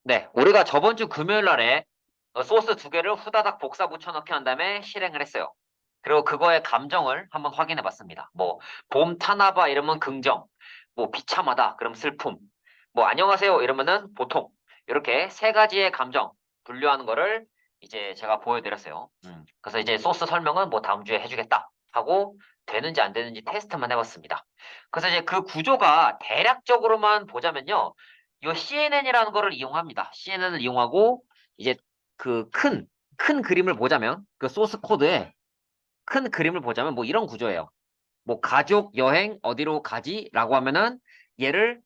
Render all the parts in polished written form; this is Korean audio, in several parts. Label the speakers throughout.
Speaker 1: 네, 우리가 저번 주 금요일 날에 소스 두 개를 후다닥 복사 붙여넣기 한 다음에 실행을 했어요. 그리고 그거의 감정을 한번 확인해 봤습니다. 뭐, 봄 타나봐 이러면 긍정, 뭐, 비참하다 그럼 슬픔, 뭐, 안녕하세요 이러면은 보통, 이렇게 세 가지의 감정 분류하는 거를 이제 제가 보여드렸어요. 그래서 이제 소스 설명은 뭐 다음 주에 해주겠다 하고 되는지 안 되는지 테스트만 해봤습니다. 그래서 이제 그 구조가 대략적으로만 보자면요. 요 CNN이라는 거를 이용합니다. CNN을 이용하고 이제 그 큰 그림을 보자면 그 소스 코드에 큰 그림을 보자면 뭐 이런 구조예요. 뭐 가족 여행 어디로 가지라고 하면은 얘를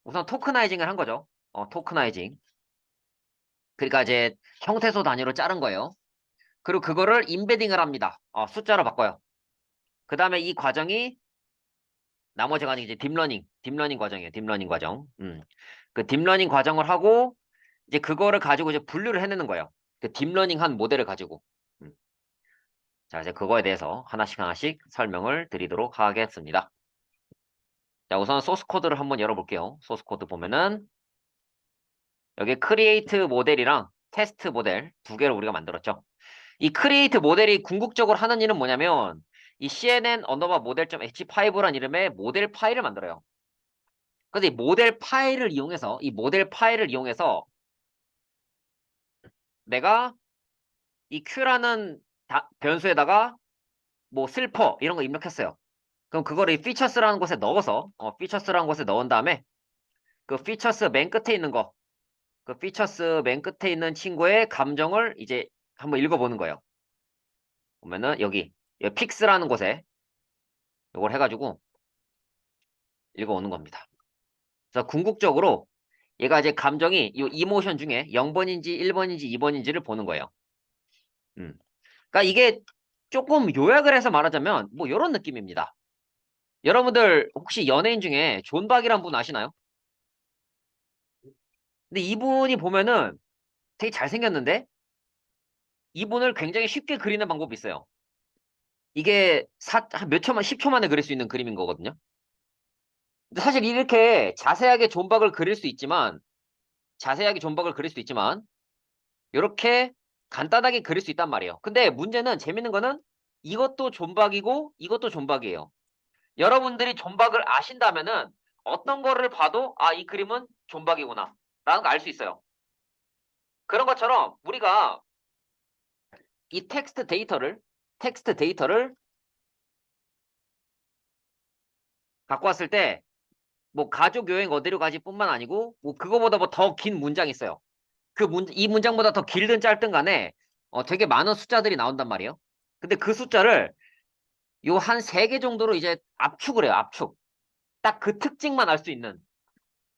Speaker 1: 우선 토크나이징을 한 거죠. 토크나이징. 그러니까 이제 형태소 단위로 자른 거예요. 그리고 그거를 임베딩을 합니다. 숫자로 바꿔요. 그 다음에 이 과정이 나머지 과정이 이제 딥러닝 과정이에요. 딥러닝 과정. 그 딥러닝 과정을 하고 이제 그거를 가지고 이제 분류를 해내는 거예요. 그 딥러닝 한 모델을 가지고. 음. 자, 이제 그거에 대해서 하나씩 하나씩 설명을 드리도록 하겠습니다. 자, 우선 소스 코드를 한번 열어볼게요. 소스 코드 보면은 여기 크리에이트 모델이랑 테스트 모델 두 개를 우리가 만들었죠. 이 크리에이트 모델이 궁극적으로 하는 일은 뭐냐면 이 CNN 언더바 모델.h5라는 이름의 모델 파일을 만들어요. 근데 이 모델 파일을 이용해서 내가 이 Q라는 변수에다가 뭐 슬퍼 이런 거 입력했어요. 그럼 그거를 이 피처스라는 곳에 넣어서 피처스라는 곳에 넣은 다음에 그 피처스 맨 끝에 있는 거, 그 피처스 맨 끝에 있는 친구의 감정을 이제 한번 읽어보는 거예요. 보면은 여기 픽스라는 곳에 이걸 해가지고 읽어오는 겁니다. 그래서 궁극적으로 얘가 이제 감정이 이 이모션 중에 0번인지 1번인지 2번인지를 보는 거예요. 음. 그러니까 이게 조금 요약을 해서 말하자면 뭐 이런 느낌입니다. 여러분들 혹시 연예인 중에 존박이란 분 아시나요? 근데 이분이 보면은 되게 잘생겼는데 이분을 굉장히 쉽게 그리는 방법이 있어요. 이게 한 몇 초만, 10초 만에 그릴 수 있는 그림인 거거든요. 근데 사실 이렇게 자세하게 존박을 그릴 수 있지만, 이렇게 간단하게 그릴 수 있단 말이에요. 근데 문제는 재밌는 거는 이것도 존박이고 이것도 존박이에요. 여러분들이 존박을 아신다면은 어떤 거를 봐도 아, 이 그림은 존박이구나 라는 거 알 수 있어요. 그런 것처럼 우리가 이 텍스트 데이터를 갖고 왔을 때 뭐 가족 여행 어디로 가지 뿐만 아니고 뭐 그거보다 뭐 더 긴 문장이 있어요. 이 문장보다 더 길든 짧든 간에 되게 많은 숫자들이 나온단 말이에요. 근데 그 숫자를 요 한 세 개 정도로 이제 압축을 해요. 압축. 딱 그 특징만 알 수 있는.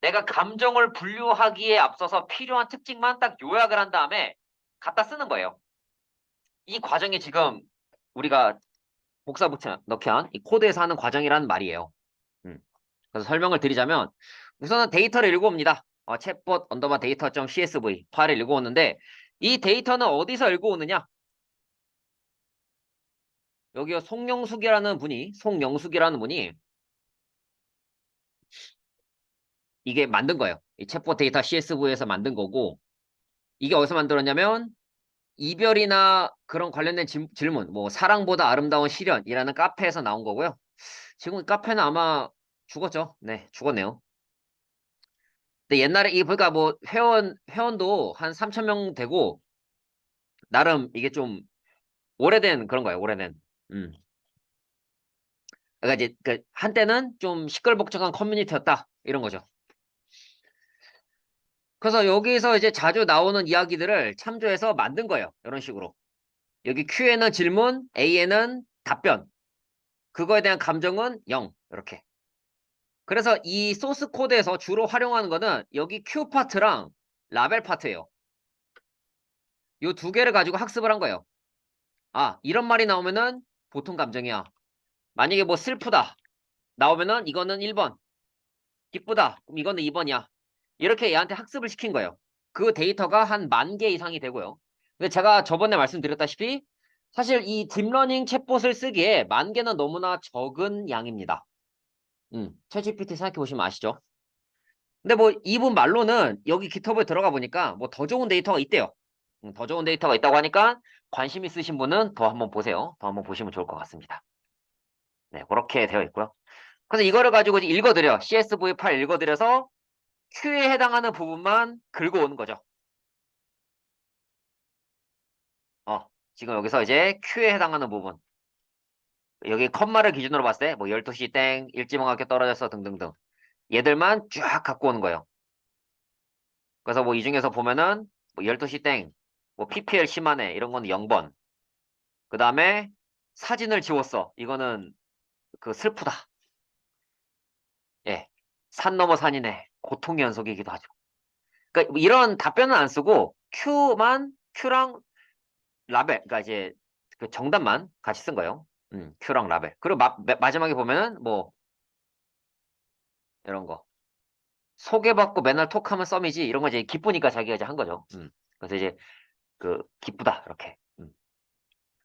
Speaker 1: 내가 감정을 분류하기에 앞서서 필요한 특징만 딱 요약을 한 다음에 갖다 쓰는 거예요. 이 과정이 지금 우리가 복사 붙여 넣기 한 이 코드에서 하는 과정이라는 말이에요. 음. 그래서 설명을 드리자면 우선은 데이터를 읽어옵니다. 챗봇 언더바 데이터.csv 파일을 읽어오는데 이 데이터는 어디서 읽어오느냐? 여기요 송영숙이라는 분이 이게 만든 거예요. 이 챗봇 데이터 CSV에서 만든 거고 이게 어디서 만들었냐면 이별이나 그런 관련된 질문 뭐 사랑보다 아름다운 시련이라는 카페에서 나온 거고요. 지금 카페는 아마 죽었죠. 네, 죽었네요. 근데 옛날에 이 그러니까 뭐 회원도 한 3천 명 되고 나름 이게 좀 오래된 그런 거예요. 오래된. 음. 그러니까 이제 그 한때는 좀 시끌벅적한 커뮤니티였다. 이런 거죠. 그래서 여기서 이제 자주 나오는 이야기들을 참조해서 만든 거예요. 이런 식으로. 여기 Q에는 질문, A에는 답변. 그거에 대한 감정은 0. 이렇게. 그래서 이 소스 코드에서 주로 활용하는 거는 여기 Q 파트랑 라벨 파트예요. 이 두 개를 가지고 학습을 한 거예요. 아, 이런 말이 나오면은 보통 감정이야. 만약에 뭐 슬프다 나오면은 이거는 1번. 기쁘다. 그럼 이거는 2번이야. 이렇게 얘한테 학습을 시킨 거예요. 그 데이터가 한 10,000개 이상이 되고요. 근데 제가 저번에 말씀드렸다시피 사실 이 딥러닝 챗봇을 쓰기에 10,000개는 너무나 적은 양입니다. 챗GPT 생각해 보시면 아시죠? 근데 뭐 이분 말로는 여기 깃허브에 들어가 보니까 뭐 더 좋은 데이터가 있대요. 더 좋은 데이터가 있다고 하니까 관심 있으신 분은 더 한번 보세요. 더 한번 보시면 좋을 것 같습니다. 네, 그렇게 되어 있고요. 그래서 이거를 가지고 이제 읽어드려. CSV 파일 읽어드려서 Q에 해당하는 부분만 긁어오는 거죠. 지금 여기서 이제 Q에 해당하는 부분. 여기 컴마를 기준으로 봤을 때, 뭐 12시 땡, 일지망학교 떨어졌어 등등등. 얘들만 쫙 갖고 오는 거예요. 그래서 뭐 이 중에서 보면은, 뭐 12시 땡, 뭐 PPL 심하네, 이런 건 0번. 그 다음에 사진을 지웠어. 이거는 그 슬프다. 예. 산 넘어 산이네. 고통의 연속이기도 하죠. 그러니까 뭐 이런 답변은 안 쓰고, Q랑 라벨, 그러니까 이제 그 정답만 같이 쓴 거예요. Q랑 라벨. 그리고 마지막에 보면은 뭐 이런 거. 소개받고 맨날 톡하면 썸이지 이런 거 이제 기쁘니까 자기가 이제 한 거죠. 그래서 이제 그 기쁘다 이렇게.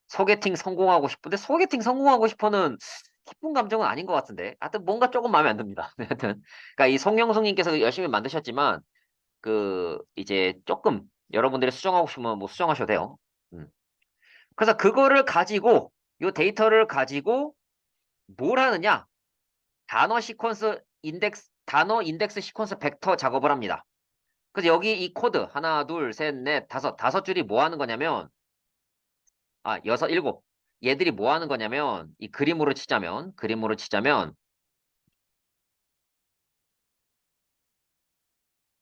Speaker 1: 소개팅 성공하고 싶은데 소개팅 성공하고 싶어는 기쁜 감정은 아닌 것 같은데. 하여튼 뭔가 조금 마음에 안 듭니다. 하여튼 그러니까 이 송영숙님께서 열심히 만드셨지만 그 이제 조금 여러분들이 수정하고 싶으면 뭐 수정하셔도 돼요. 음. 그래서 그거를 가지고 요 데이터를 가지고 뭘 하느냐? 단어 인덱스 시퀀스 벡터 작업을 합니다. 그래서 여기 이 코드 하나, 둘, 셋, 넷, 다섯 줄이 뭐 하는 거냐면 여섯, 일곱 얘들이 뭐 하는 거냐면 이 그림으로 치자면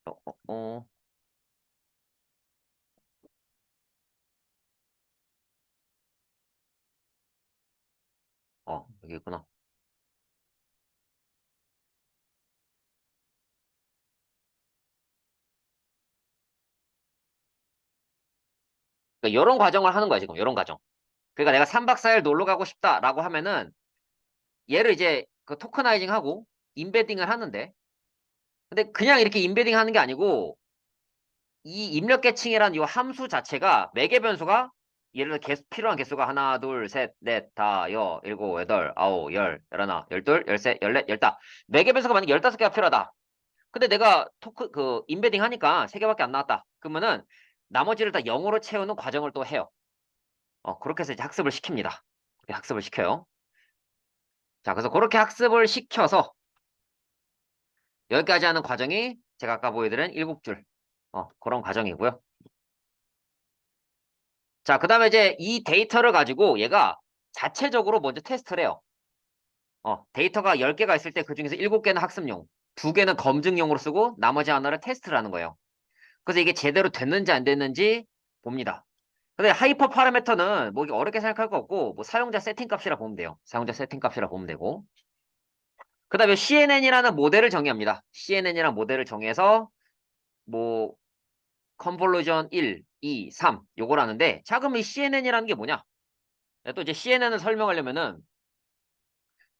Speaker 1: 어, 어, 어, 여기 있구나. 그러니까 이런 과정을 하는 거야 지금 이런 과정. 그러니까 내가 3박 4일 놀러 가고 싶다라고 하면은 얘를 이제 그 토커나이징하고 인베딩을 하는데 근데 그냥 이렇게 인베딩 하는 게 아니고 이 입력 계층이라는 이 함수 자체가 매개 변수가 예를 들어 필요한 개수가 하나, 둘, 셋, 넷, 다, 여, 일곱, 여덟, 아홉, 열, 열하나, 열둘, 열셋, 열넷, 열다. 매개 변수가 만약에 15개가 필요하다. 근데 내가 인베딩 하니까 3개밖에 안 나왔다. 그러면은 나머지를 다 0으로 채우는 과정을 또 해요. 그렇게 해서 이제 학습을 시킵니다. 그렇게 학습을 시켜요. 자, 그래서 그렇게 학습을 시켜서 여기까지 하는 과정이 제가 아까 보여드린 7줄. 그런 과정이고요. 자, 그 다음에 이제 이 데이터를 가지고 얘가 자체적으로 먼저 테스트를 해요. 데이터가 10개가 있을 때 그 중에서 7개는 학습용, 2개는 검증용으로 쓰고 나머지 하나를 테스트를 하는 거예요. 그래서 이게 제대로 됐는지 안 됐는지 봅니다. 근데 하이퍼 파라미터는 뭐 이게 어렵게 생각할 거 없고 뭐 사용자 세팅 값이라 보면 돼요. 사용자 세팅 값이라 보면 되고. 그 다음에 CNN이라는 모델을 정의합니다. CNN이라는 모델을 정해서 뭐 컨볼루션 1, 2, 3 요걸 하는데 자 그럼 이 CNN이라는 게 뭐냐? 또 이제 CNN을 설명하려면은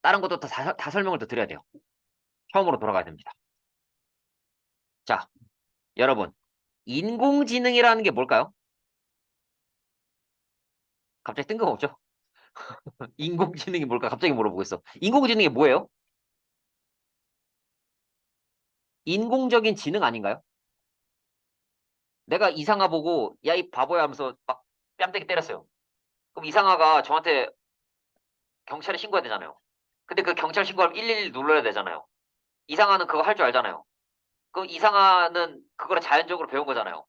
Speaker 1: 다른 것도 다 설명을 더 드려야 돼요. 처음으로 돌아가야 됩니다. 자, 여러분, 인공지능이라는 게 뭘까요? 갑자기 뜬금없죠? 인공지능이 뭘까? 갑자기 물어보고 있어. 인공지능이 뭐예요? 인공적인 지능 아닌가요? 내가 이상아 보고, 야, 이 바보야 하면서 막 뺨때기 때렸어요. 그럼 이상아가 저한테 경찰에 신고해야 되잖아요. 근데 그 경찰 신고하면 111 눌러야 되잖아요. 이상아는 그거 할 줄 알잖아요. 그럼 이상아는 그거를 자연적으로 배운 거잖아요.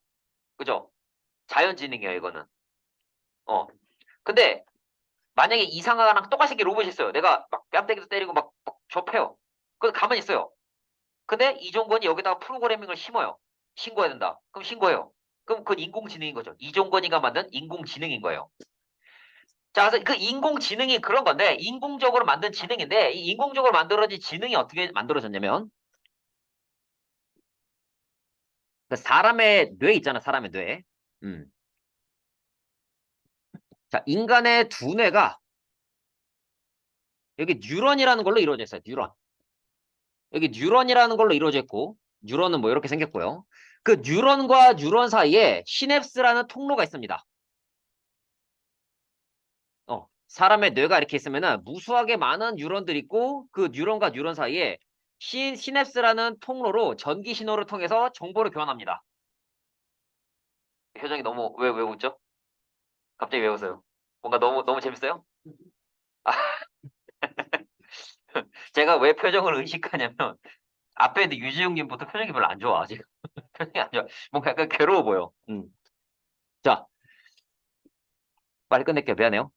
Speaker 1: 그죠? 자연지능이에요, 이거는. 어. 근데 만약에 이상아랑 똑같이 생긴 로봇이 있어요. 내가 막 뺨때기도 때리고 막 접해요. 그럼 가만히 있어요. 근데 이종건이 여기다가 프로그래밍을 심어요. 신고해야 된다. 그럼 신고해요. 그럼 그건 인공지능인 거죠. 이종건이가 만든 인공지능인 거예요. 자, 그래서 그 인공지능이 그런 건데, 인공적으로 만든 지능인데, 이 인공적으로 만들어진 지능이 어떻게 만들어졌냐면, 그 사람의 뇌 있잖아, 사람의 뇌. 음. 자, 인간의 두뇌가 여기 뉴런이라는 걸로 이루어져 있어요. 뉴런. 여기 뉴런이라는 걸로 이루어져 있고, 뉴런은 뭐 이렇게 생겼고요. 그 뉴런과 뉴런 사이에 시냅스라는 통로가 있습니다. 사람의 뇌가 이렇게 있으면은 무수하게 많은 뉴런들이 있고 그 뉴런과 뉴런 사이에 시냅스라는 통로로 전기 신호를 통해서 정보를 교환합니다. 표정이 너무 왜 웃죠? 갑자기 왜 웃어요? 뭔가 너무 재밌어요? 아, 제가 왜 표정을 의식하냐면 앞에 있는 유지웅님부터 표정이 별로 안 좋아 지금. 표정이 안 좋아. 뭔가 약간 괴로워 보여. 자, 빨리 끝낼게요. 미안해요.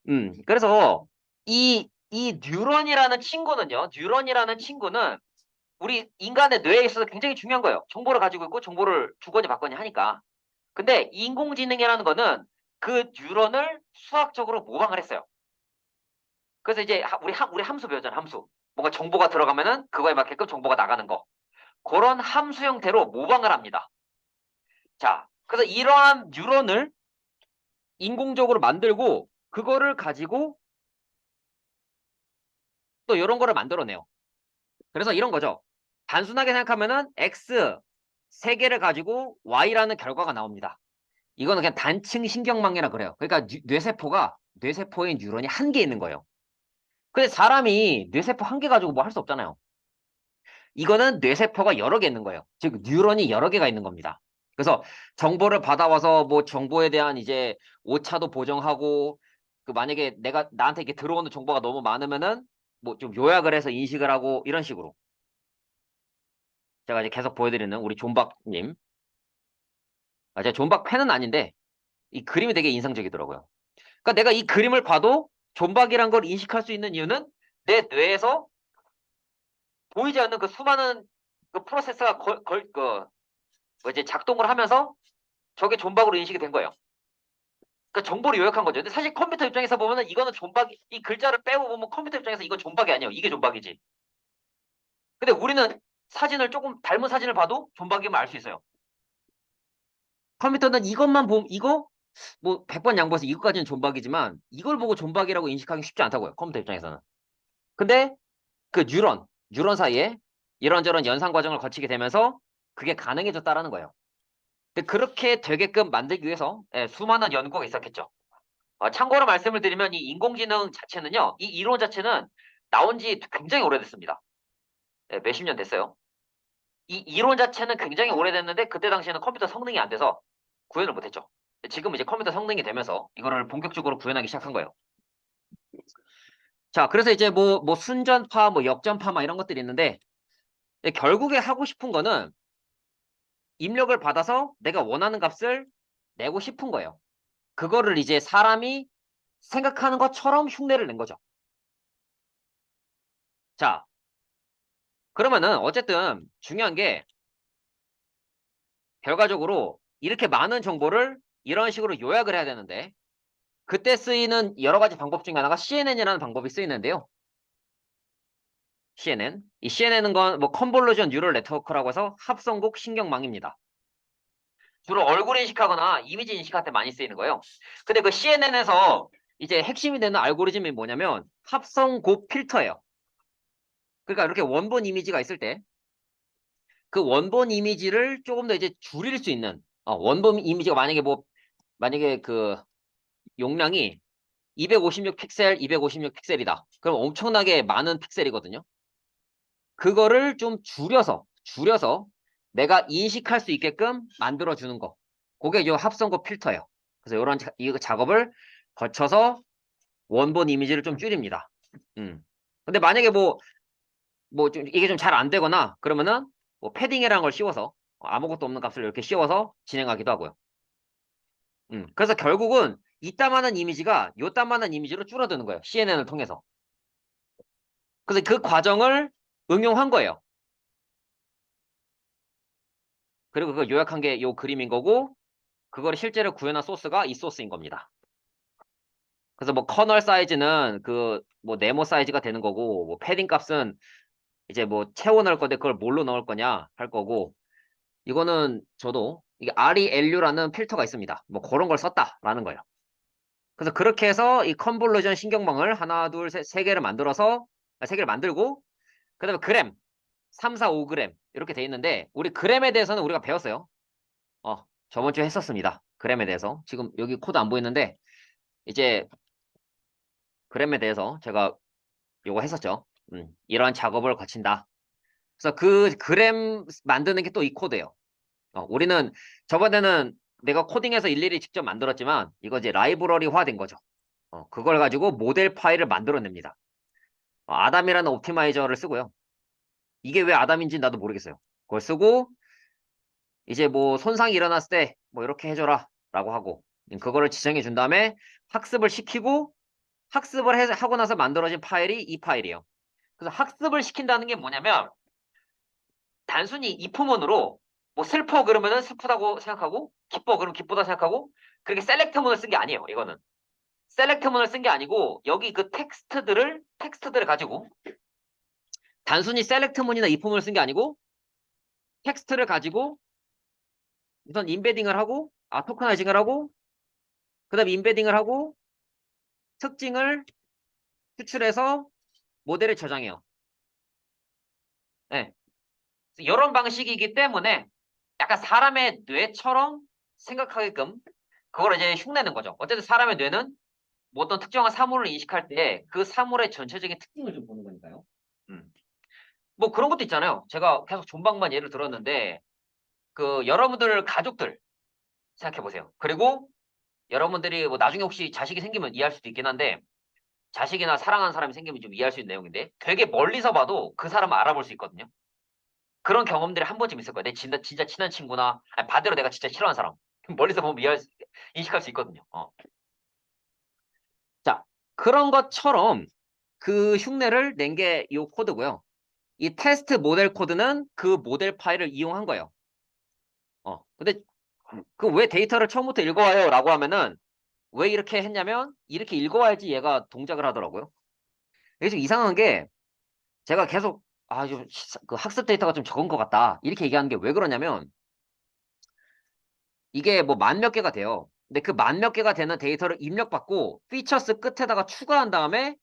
Speaker 1: 그래서 이 뉴런이라는 친구는 우리 인간의 뇌에 있어서 굉장히 중요한 거예요. 정보를 가지고 있고 정보를 주거니 받거니 하니까. 근데 인공지능이라는 거는 그 뉴런을 수학적으로 모방을 했어요. 그래서 이제 우리 함수 배웠잖아, 함수. 뭔가 정보가 들어가면은 그거에 맞게끔 정보가 나가는 거. 그런 함수 형태로 모방을 합니다. 자, 그래서 이러한 뉴런을 인공적으로 만들고 그거를 가지고 또 이런 거를 만들어내요. 그래서 이런 거죠. 단순하게 생각하면은 X 세 개를 가지고 Y라는 결과가 나옵니다. 이거는 그냥 단층 신경망이라 그래요. 그러니까 뇌세포에 뉴런이 한 개 있는 거예요. 근데 사람이 뇌세포 한 개 가지고 뭐 할 수 없잖아요. 이거는 뇌세포가 여러 개 있는 거예요. 즉 뉴런이 여러 개가 있는 겁니다. 그래서 정보를 받아와서 뭐 정보에 대한 이제 오차도 보정하고 그 만약에 내가 나한테 이렇게 들어오는 정보가 너무 많으면은 뭐 좀 요약을 해서 인식을 하고 이런 식으로 제가 이제 계속 보여드리는 우리 존박님. 제가 존박 팬은 아닌데 이 그림이 되게 인상적이더라고요. 그러니까 내가 이 그림을 봐도 존박이란 걸 인식할 수 있는 이유는 내 뇌에서 보이지 않는 그 수많은 그 프로세서가 뭐 이제 작동을 하면서 저게 존박으로 인식이 된 거예요. 그러니까 정보를 요약한 거죠. 근데 사실 컴퓨터 입장에서 보면은 이거는 존박이, 이 글자를 빼고 보면 컴퓨터 입장에서 이건 존박이 아니에요. 이게 존박이지. 근데 우리는 사진을 조금 닮은 사진을 봐도 존박임을 알 수 있어요. 컴퓨터는 이것만 보면 이거 뭐 100번 양보해서 이거까지는 존박이지만 이걸 보고 존박이라고 인식하기 쉽지 않다고요. 컴퓨터 입장에서는. 근데 그 뉴런 사이에 이런저런 연산 과정을 거치게 되면서 그게 가능해졌다라는 거예요. 근데 그렇게 되게끔 만들기 위해서 수많은 연구가 있었겠죠. 참고로 말씀을 드리면 이 인공지능 자체는요, 이 이론 자체는 나온 지 굉장히 오래됐습니다. 몇십 년 됐어요. 이 이론 자체는 굉장히 오래됐는데 그때 당시에는 컴퓨터 성능이 안 돼서 구현을 못했죠. 지금 이제 컴퓨터 성능이 되면서 이거를 본격적으로 구현하기 시작한 거예요. 자, 그래서 이제 뭐 순전파, 뭐 역전파, 막 이런 것들이 있는데 결국에 하고 싶은 거는 입력을 받아서 내가 원하는 값을 내고 싶은 거예요. 그거를 이제 사람이 생각하는 것처럼 흉내를 낸 거죠. 자, 그러면은 어쨌든 중요한 게 결과적으로 이렇게 많은 정보를 이런 식으로 요약을 해야 되는데 그때 쓰이는 여러 가지 방법 중에 하나가 CNN이라는 방법이 쓰이는데요. CNN. 이 CNN은 건 뭐 컨볼루션 뉴럴 네트워크라고 해서 합성곡 신경망입니다. 주로 얼굴 인식하거나 이미지 인식할 때 많이 쓰이는 거예요. 근데 그 CNN에서 이제 핵심이 되는 알고리즘이 뭐냐면 합성곱 필터예요. 그러니까 이렇게 원본 이미지가 있을 때 그 원본 이미지를 조금 더 이제 줄일 수 있는 원본 이미지가 만약에 그 용량이 256 픽셀, 256 픽셀이다. 그럼 엄청나게 많은 픽셀이거든요. 그거를 좀 줄여서 내가 인식할 수 있게끔 만들어주는 거. 그게 이 합성고 필터예요. 그래서 이 작업을 거쳐서 원본 이미지를 좀 줄입니다. 근데 만약에 좀 이게 좀 잘 안 되거나 그러면은 뭐 패딩이라는 걸 씌워서 아무것도 없는 값을 이렇게 씌워서 진행하기도 하고요. 그래서 결국은 이따만한 이미지가 요따만한 이미지로 줄어드는 거예요. CNN을 통해서. 그래서 그 과정을 응용한 거예요. 그리고 그걸 요약한 게 요 그림인 거고 그걸 실제로 구현한 소스가 이 소스인 겁니다. 그래서 뭐 커널 사이즈는 그 뭐 네모 사이즈가 되는 거고 뭐 패딩 값은 이제 뭐 채워 넣을 건데 그걸 뭘로 넣을 거냐 할 거고 이거는 저도 이게 ReLU라는 필터가 있습니다. 뭐 그런 걸 썼다라는 거예요. 그래서 그렇게 해서 이 컨볼루션 신경망을 하나, 둘, 셋, 세 개를 만들어서 세 개를 만들고 그다음에 그램 3, 4, 5g 이렇게 돼 있는데 우리 그램에 대해서는 우리가 배웠어요. 저번 주에 했었습니다. 그램에 대해서. 지금 여기 코드 안 보이는데 이제 그램에 대해서 제가 요거 했었죠. 이러한 작업을 거친다. 그래서 그 그램 만드는 게 또 이 코드예요. 우리는 저번에는 내가 코딩해서 일일이 직접 만들었지만 이거 이제 라이브러리화 된 거죠. 그걸 가지고 모델 파일을 만들어냅니다. 아담이라는 옵티마이저를 쓰고요. 이게 왜 아담인지 나도 모르겠어요. 그걸 쓰고 이제 뭐 손상이 일어났을 때 뭐 이렇게 해줘라 라고 하고 그거를 지정해 준 다음에 학습을 시키고 하고 나서 만들어진 파일이 이 파일이에요. 그래서 학습을 시킨다는 게 뭐냐면 단순히 if문으로 뭐 슬퍼 그러면은 슬프다고 생각하고 기뻐 그러면 기쁘다 생각하고 그렇게 셀렉트문을 쓴 게 아니에요. 이거는 셀렉트문을 쓴 게 아니고 여기 그 텍스트들을 가지고 단순히 셀렉트문이나 if문을 쓴 게 아니고 텍스트를 가지고 우선 임베딩을 하고 토커나이징을 하고 그다음 임베딩을 하고 특징을 추출해서 모델에 저장해요. 네. 이런 방식이기 때문에 약간 사람의 뇌처럼 생각하게끔 그걸 이제 흉내는 거죠. 어쨌든 사람의 뇌는 뭐 어떤 특정한 사물을 인식할 때 그 사물의 전체적인 특징을 좀 보는 거니까요. 뭐 그런 것도 있잖아요. 제가 계속 존박만 예를 들었는데 그 여러분들 가족들 생각해 보세요. 그리고 여러분들이 뭐 나중에 혹시 자식이 생기면 이해할 수도 있긴 한데 자식이나 사랑하는 사람이 생기면 좀 이해할 수 있는 내용인데 되게 멀리서 봐도 그 사람을 알아볼 수 있거든요. 그런 경험들이 한 번쯤 있을 거예요. 내 진짜 친한 친구나 아니, 반대로 내가 진짜 싫어하는 사람 멀리서 보면 인식할 수 있거든요. 자, 그런 것처럼 그 흉내를 낸 게 이 코드고요. 이 테스트 모델 코드는 그 모델 파일을 이용한 거예요. 근데 그 왜 데이터를 처음부터 읽어와요? 라고 하면은 왜 이렇게 했냐면 이렇게 읽어와야지 얘가 동작을 하더라고요. 이게 좀 이상한 게 제가 계속 좀 그 학습 데이터가 좀 적은 것 같다. 이렇게 얘기하는 게 왜 그러냐면 이게 뭐 만 몇 개가 돼요. 근데 그 만 몇 개가 되는 데이터를 입력받고 피처스 끝에다가 추가한 다음에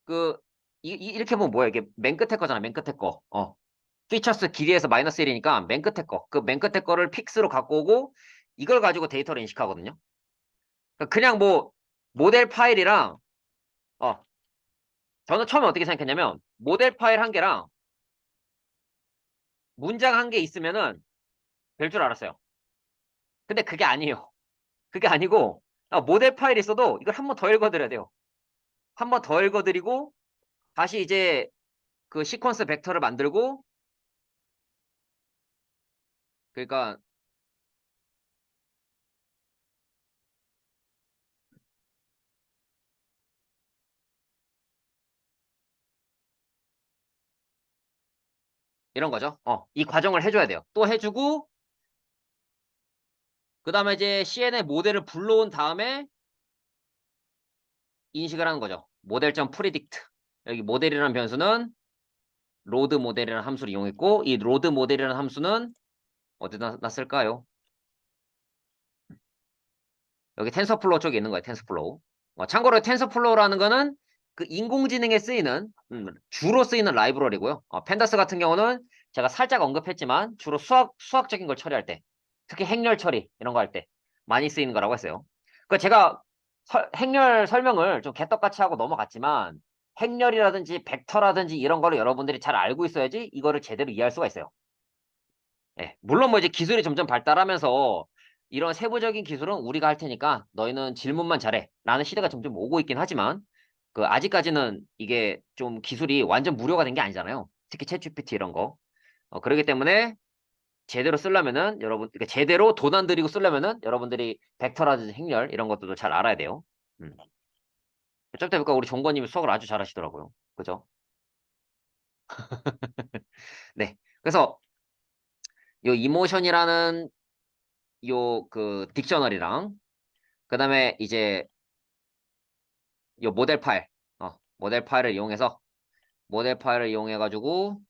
Speaker 1: 그 이렇게 보면 뭐야 이게 맨 끝에 거잖아. 맨 끝에 거. 피처스 길이에서 마이너스 1이니까 맨 끝에 거. 그 맨 끝에 거를 픽스로 갖고 오고 이걸 가지고 데이터를 인식하거든요. 그러니까 그냥 뭐 모델 파일이랑 어 저는 처음에 어떻게 생각했냐면 모델 파일 한 개랑 문장 한 개 있으면은 될 줄 알았어요. 근데 그게 아니에요. 그게 아니고 모델 파일이 있어도 이걸 한 번 더 읽어드려야 돼요. 한 번 더 읽어드리고 다시 이제 그 시퀀스 벡터를 만들고 그러니까 이런 거죠. 이 과정을 해줘야 돼요. 또 해주고 그 다음에 이제 CN의 모델을 불러온 다음에 인식을 하는 거죠. 모델.predict 여기 모델이라는 변수는 로드 모델이라는 함수를 이용했고 이 로드 모델이라는 함수는 어디다 놨을까요? 여기 텐서플로우 쪽에 있는 거예요. 텐서플로우. 참고로 텐서플로우라는 거는 그 인공지능에 쓰이는 주로 쓰이는 라이브러리고요. 펜다스 같은 경우는 제가 살짝 언급했지만 주로 수학적인 걸 처리할 때 특히 행렬 처리 이런 거 할 때 많이 쓰이는 거라고 했어요. 그 제가 행렬 설명을 좀 개떡같이 하고 넘어갔지만 행렬이라든지 벡터라든지 이런 거를 여러분들이 잘 알고 있어야지 이거를 제대로 이해할 수가 있어요. 예, 물론 뭐 이제 기술이 점점 발달하면서 이런 세부적인 기술은 우리가 할 테니까 너희는 질문만 잘해 라는 시대가 점점 오고 있긴 하지만 그 아직까지는 이게 좀 기술이 완전 무료가 된 게 아니잖아요. 특히 챗GPT 이런 거. 그렇기 때문에 제대로 쓰려면은 그러니까 제대로 돈 안 들이고 쓰려면은 여러분들이 벡터라든지 행렬 이런 것들도 잘 알아야 돼요. 음. 좀 이따 보니까 우리 종건님이 수학을 아주 잘하시더라고요. 그죠? 네. 그래서 요 이모션이라는 요 그 딕셔너리랑 그다음에 이제 요 모델 파일을 이용해서 모델 파일을 이용해 가지고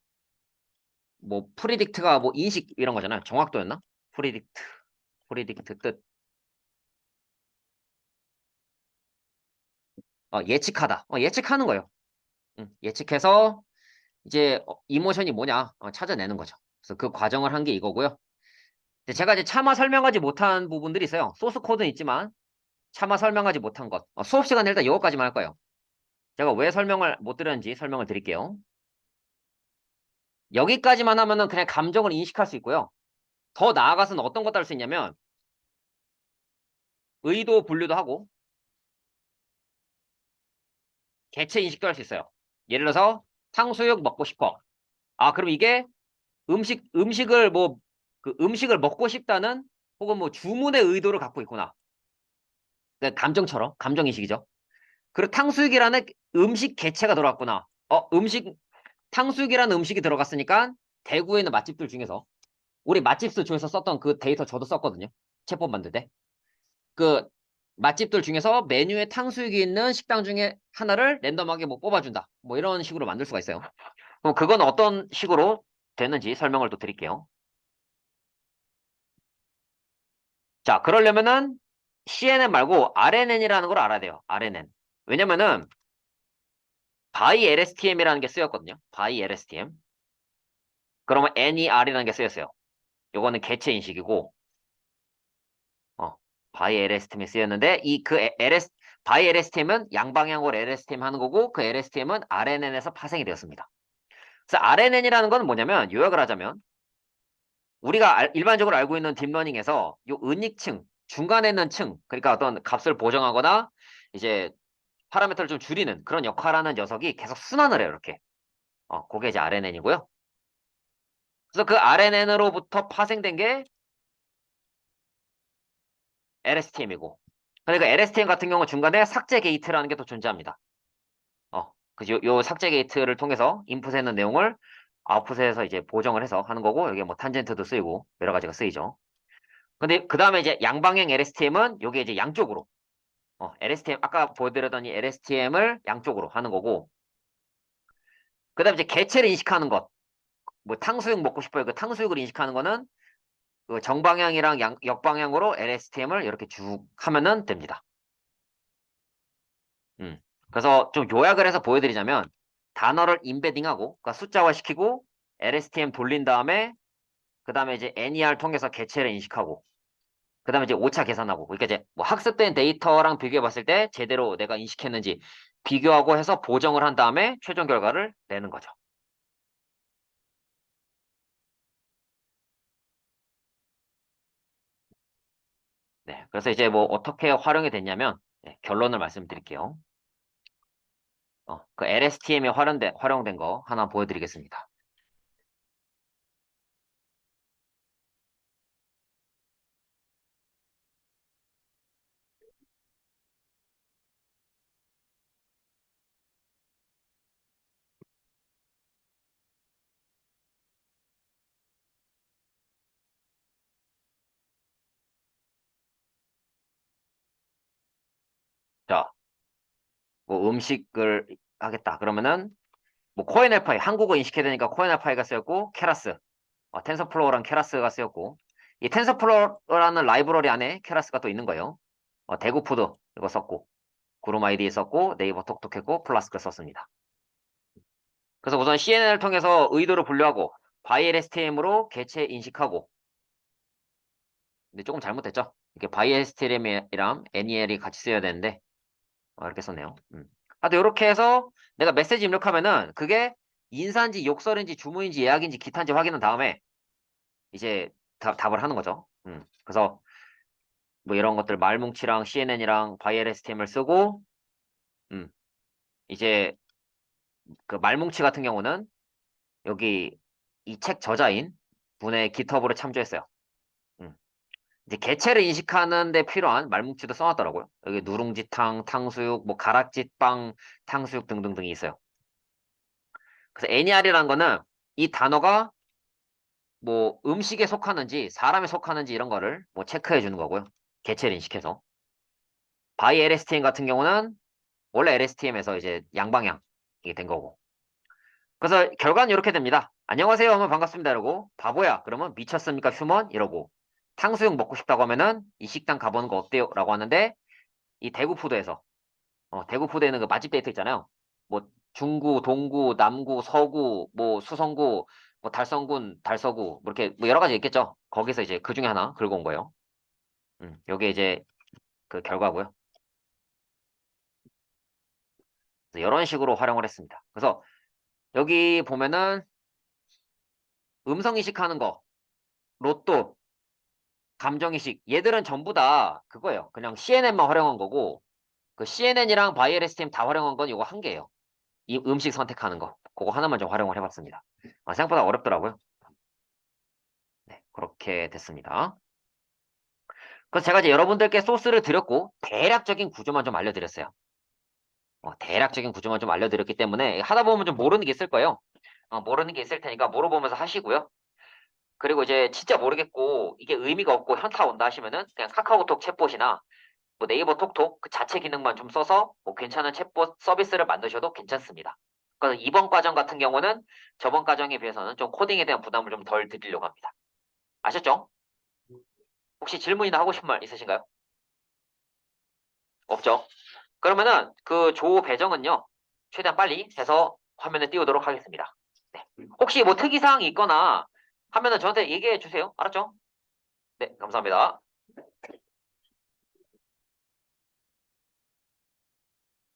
Speaker 1: 뭐 프리딕트가 뭐 인식 이런 거잖아요. 정확도였나? 프리딕트 뜻 예측하다. 예측하는 거예요. 예측해서 이제 이모션이 뭐냐 찾아내는 거죠. 그래서 그 과정을 한 게 이거고요. 근데 제가 이제 차마 설명하지 못한 부분들이 있어요. 소스 코드는 있지만 차마 설명하지 못한 것. 수업 시간에 일단 이거까지만 할 거예요. 제가 왜 설명을 못 드렸는지 설명을 드릴게요. 여기까지만 하면은 그냥 감정을 인식할 수 있고요. 더 나아가서는 어떤 것도 할 수 있냐면 의도 분류도 하고 개체 인식도 할 수 있어요. 예를 들어서 탕수육 먹고 싶어. 아, 그럼 이게 음식을 뭐 그 음식을 먹고 싶다는 혹은 뭐 주문의 의도를 갖고 있구나. 그러니까 감정처럼 감정 인식이죠. 그리고 탕수육이라는 음식 개체가 들어갔구나. 탕수육이라는 음식이 들어갔으니까 대구에 있는 맛집들 중에서 우리 맛집수 중에서 썼던 그 데이터 저도 썼거든요. 채법 만들 때. 그 맛집들 중에서 메뉴에 탕수육이 있는 식당 중에 하나를 랜덤하게 뭐 뽑아준다. 뭐 이런 식으로 만들 수가 있어요. 그럼 그건 어떤 식으로 되는지 설명을 또 드릴게요. 자, 그러려면은 CNN 말고 RNN이라는 걸 알아야 돼요. RNN. 왜냐면은 by LSTM이라는 게 쓰였거든요. by LSTM. 그러면 NER이라는 게 쓰였어요. 요거는 개체 인식이고, by LSTM이 쓰였는데 by LSTM은 양방향으로 LSTM 하는 거고, 그 LSTM은 RNN에서 파생이 되었습니다. 그래서 RNN이라는 건 뭐냐면 요약을 하자면 우리가 일반적으로 알고 있는 딥러닝에서 요 은익층 중간에 있는 층 그러니까 어떤 값을 보정하거나 이제 파라미터를 좀 줄이는 그런 역할하는 녀석이 계속 순환을 해요. 이렇게. 그게 이제 RNN이고요. 그래서 그 RNN으로부터 파생된 게 LSTM이고 그러니까 LSTM 같은 경우 중간에 삭제 게이트라는 게 또 존재합니다. 요 삭제 게이트를 통해서 인풋에 있는 내용을 아웃풋에서 이제 보정을 해서 하는 거고 여기에 뭐 탄젠트도 쓰이고 여러 가지가 쓰이죠. 근데 그 다음에 이제 양방향 LSTM은 요게 이제 양쪽으로 LSTM 아까 보여드렸던 이 LSTM을 양쪽으로 하는 거고 그 다음에 이제 개체를 인식하는 것 뭐 탕수육 먹고 싶어요. 그 탕수육을 인식하는 거는 그 정방향이랑 역방향으로 LSTM을 이렇게 쭉 하면은 됩니다. 음. 그래서 좀 요약을 해서 보여드리자면 단어를 임베딩하고 그러니까 숫자화 시키고 LSTM 돌린 다음에 그 다음에 이제 NER 통해서 개체를 인식하고 그 다음에 이제 오차 계산하고 그러니까 이제 뭐 학습된 데이터랑 비교해 봤을 때 제대로 내가 인식했는지 비교하고 해서 보정을 한 다음에 최종 결과를 내는 거죠. 네. 그래서 이제 뭐 어떻게 활용이 됐냐면 결론을 말씀드릴게요. 그 LSTM에 활용된 거 하나 보여드리겠습니다. 자, 뭐 음식을 하겠다. 그러면은 뭐 코엔엘파이 한국어 인식해야 되니까 코엔엘파이가 쓰였고 케라스 텐서플로우랑 케라스가 쓰였고 이 텐서플로우라는 라이브러리 안에 케라스가 또 있는 거예요. 대구푸드 이거 썼고 구름 아이디 썼고 네이버 톡톡했고 플라스크 썼습니다. 그래서 우선 CNN을 통해서 의도를 분류하고 바이 LSTM으로 개체 인식하고 근데 조금 잘못됐죠. 이게 바이 LSTM이랑 NEL이 같이 써야 되는데 이렇게 썼네요. 하여튼 이렇게 해서 내가 메시지 입력하면은 그게 인사인지 욕설인지 주문인지 예약인지 기타인지 확인한 다음에 이제 답을 하는 거죠. 그래서 뭐 이런 것들 말뭉치랑 CNN이랑 바이엘STM을 쓰고 음, 이제 그 말뭉치 같은 경우는 여기 이 책 저자인 분의 GitHub으로 참조했어요. 음. 이제 개체를 인식하는 데 필요한 말뭉치도 써놨더라고요. 여기 누룽지탕, 탕수육, 뭐 가락지빵, 탕수육 등등등이 있어요. 그래서 NER이라는 거는 이 단어가 뭐 음식에 속하는지 사람에 속하는지 이런 거를 뭐 체크해 주는 거고요. 개체를 인식해서. 바이 LSTM 같은 경우는 원래 LSTM에서 이제 양방향 이게 된 거고. 그래서 결과는 이렇게 됩니다. 안녕하세요 하면 반갑습니다 이러고 바보야 그러면 미쳤습니까 휴먼 이러고 탕수육 먹고 싶다고 하면은 이 식당 가보는 거 어때요? 라고 하는데 이 대구푸드에서 대구푸드에는 그 맛집 데이터 있잖아요. 뭐 중구, 동구, 남구, 서구, 뭐 수성구, 뭐 달성군, 달서구 뭐 이렇게 뭐 여러 가지 있겠죠. 거기서 이제 그 중에 하나 긁어온 거예요. 요게 이제 그 결과고요. 이런 식으로 활용을 했습니다. 그래서 여기 보면은 음성 인식하는 거, 로또, 감정 인식 얘들은 전부 다 그거예요. 그냥 CNN만 활용한 거고 그 CNN이랑 바이엘STM 다 활용한 건 이거 한 개예요. 이 음식 선택하는 거. 그거 하나만 좀 활용을 해봤습니다. 생각보다 어렵더라고요. 네, 그렇게 됐습니다. 그래서 제가 이제 여러분들께 소스를 드렸고 대략적인 구조만 좀 알려드렸어요. 대략적인 구조만 좀 알려드렸기 때문에 하다 보면 좀 모르는 게 있을 거예요. 모르는 게 있을 테니까 물어보면서 하시고요. 그리고 이제 진짜 모르겠고 이게 의미가 없고 현타 온다 하시면은 그냥 카카오톡 챗봇이나 뭐 네이버 톡톡 그 자체 기능만 좀 써서 뭐 괜찮은 챗봇 서비스를 만드셔도 괜찮습니다. 그래서 이번 과정 같은 경우는 저번 과정에 비해서는 좀 코딩에 대한 부담을 좀 덜 드리려고 합니다. 아셨죠? 혹시 질문이나 하고 싶은 말 있으신가요? 없죠? 그러면은 그 조 배정은요. 최대한 빨리 해서 화면에 띄우도록 하겠습니다. 네. 혹시 뭐 특이사항이 있거나 하면은 저한테 얘기해 주세요. 알았죠? 네, 감사합니다.